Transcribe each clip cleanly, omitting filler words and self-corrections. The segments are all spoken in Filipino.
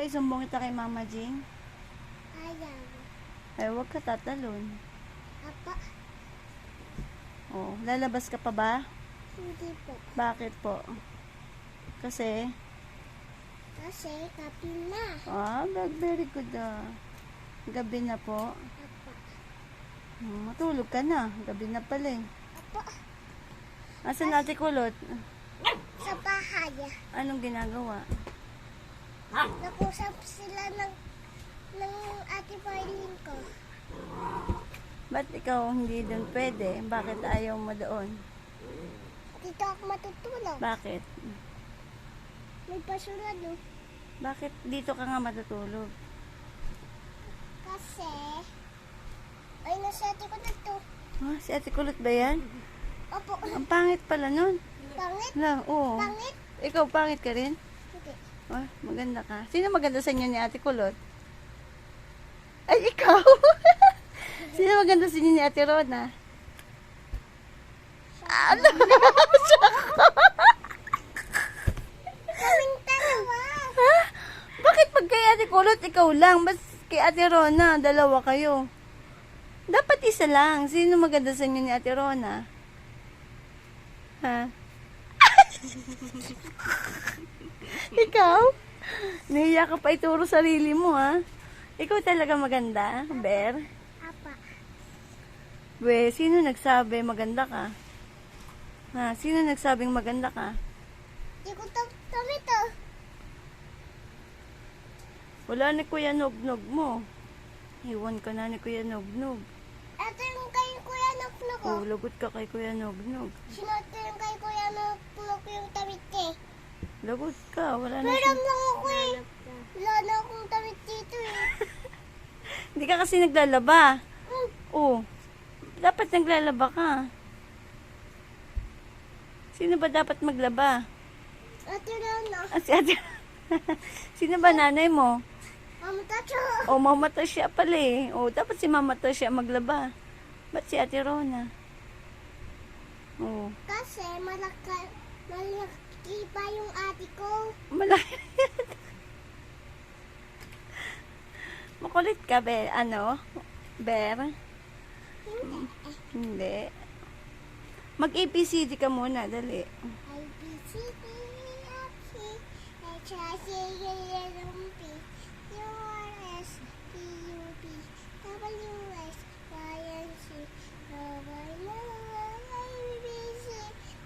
isumbong kita kay Mama Jing? Ayaw. Ay, huwag ka tatalon. Apa, Oh, lalabas ka pa ba? hindi po. Bakit po? Kasi, Kasi kapi na. very good Gabi na po. Apa, Matulog ka na. Gabi na pala eh. apa, Asan Ate Kulot? sa bahay. Anong ginagawa? Nakusap sila ng ate Pauline ko. Ba't ikaw hindi doon pwede? Bakit ayaw mo doon? Dito ako matutulog. Bakit? May pasurado. Bakit dito ka nga matutulog? Kasi, ay nasa ate ko dito. Si Ate Kulot ba yan? Opo, Ang pangit pala nun. pangit, Oo. pangit. Ikaw pangit ka rin? Hindi. Maganda ka. Sino maganda sa inyo ni Ate Kulot? Ay, ikaw! Sino maganda sa inyo ni Ate Rona? Ano? Kaming dalawa. Ha? Bakit pag kay Ate Kulot, ikaw lang? Bas kay Ate Rona, dalawa kayo. Dapat isa lang. Sino maganda sa inyo ni Ate Rona? Ha? Ikaw? Nahiya ka pa ituro sarili mo, ha? Ikaw talaga maganda, Ber? Apa, We, sino nagsabi maganda ka? Ha? Sino nagsabing maganda ka? di ko to. Wala ni Kuya Nognog mo. Iwan ka na ni Kuya Nognog. Ito yung kay Kuya Nuknuk ko. Oh, lagot ka kay Kuya Nognog. Sinuot ko yung kay Kuya Nuknuk yung tawid eh. Lagot ka, wala na Meron siya. lang ako eh. Wala na akong tawid dito eh. Hindi ka kasi naglalaba. Hmm. Oh, dapat naglalaba ka. Sino ba dapat maglaba? Ate Rana. Si ate. Sino ba nanay mo? Mama Tacho. Oh, Mama Tasya pala eh. Oh, dapat si Mama Tasya maglaba. Ba't si Ate Rona? Oh, Kasi malaki pa yung ate ko. malaki. Makulit ka, Ber. Ano? Ber? Hindi. Mag-ABCD ka muna, dali. A, B, C, D, E, F, G, H, I, J, K, L, M, P, Q, R, S, T, U, V, W, X, Y, and Z. Nobody knows A, B, C.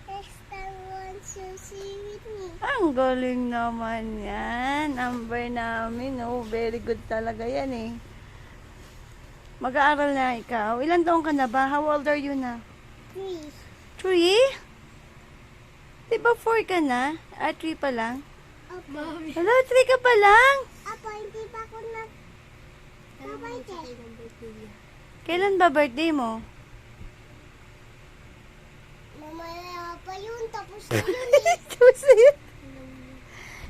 Next time wants to see with me. Ang galing naman yan. Number namin, oh. Very good talaga yan eh. Mag-aaral na ikaw. Ilan taong ka na ba? How old are you na? 3. 3? Diba 4 ka na? 3 pa lang? Opo. Hello, 3 ka pa lang? Apo, hindi pa ako birthday. Kailan ba birthday mo? Mamaya pa yun, tapos na yun eh. Tapos na yun.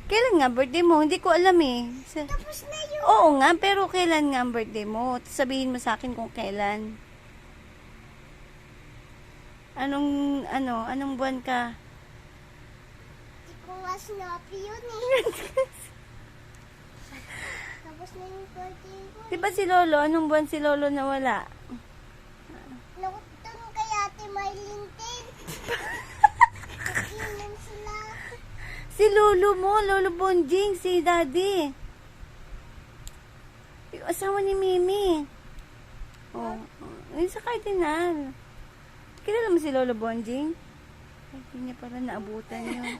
Kailan nga birthday mo? Hindi ko alam eh. Tapos na yun. Oo nga, pero kailan nga ang birthday mo? Sabihin mo sa akin kung kailan. Anong buwan ka? Hindi ko nga sinabi yun eh. Tapos na yung birthday ko. Diba si Lolo? Anong buwan si Lolo nawala? Nakutang kay Ate Maylin din. Nakinom sila. Si Lolo mo, Lolo Bonjing, si Daddy. Yung asawa ni Mimi. Oh, yun sa Cardinal. Kilala mo si Lolo Bonjing? Ay, hindi niya pala naabutan yun. Hindi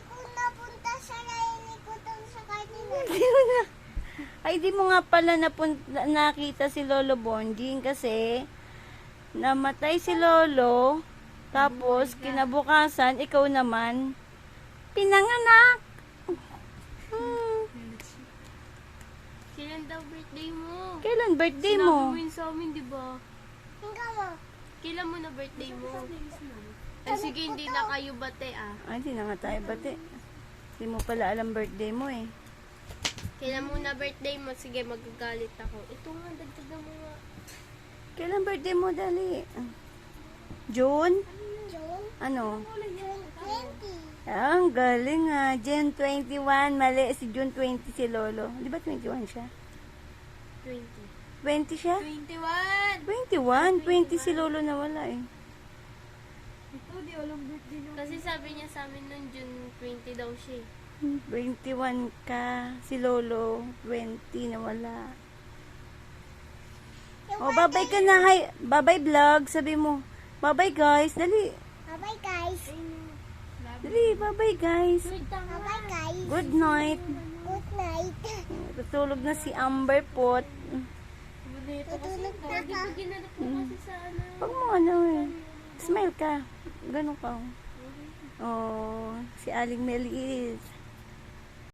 ko napunta sa nainig ko doon sa Cardinal. Hindi mo na. Ay, di mo nga pala nakita si Lolo Bonjing kasi namatay si Lolo. Tapos, kinabukasan, ikaw naman, pinanganak. Kailan daw birthday mo? Kailan birthday Sinabi mo? mo yun sa amin, di ba? Hanggang mo. Kailan mo na birthday mo? Ay, sige, hindi na kayo bate ah. Ay, di na nga tayo bati. Hindi mo pala alam birthday mo eh. Kailan mo na birthday mo? Sige, magagalit ako. Ito nga, dagdagan mo nga. Kailan birthday mo, Dali? June? June Ano? 20. Ang galing ah. June 21. Mali, si June 20 si Lolo. Di ba 21 siya? 20. 20 siya? 21! 21. 20 si Lolo na wala eh. Kasi sabi niya sa amin nun, June 20 daw siya. 21 ka. Si Lolo, 20 na wala. Oh, bye-bye ka na. Hi. Bye-bye vlog. Sabi mo. Bye-bye guys. Dali. Bye-bye, guys. Dali. Bye-bye guys. Bye-bye, guys. Good night. Good night. Tutulog na si Amber Pot. Tutulog na ka. Ginanap mo kasi sa ano. Pag mo ano eh. Smile ka. Ganun ka. Oh, si Aling Meliis.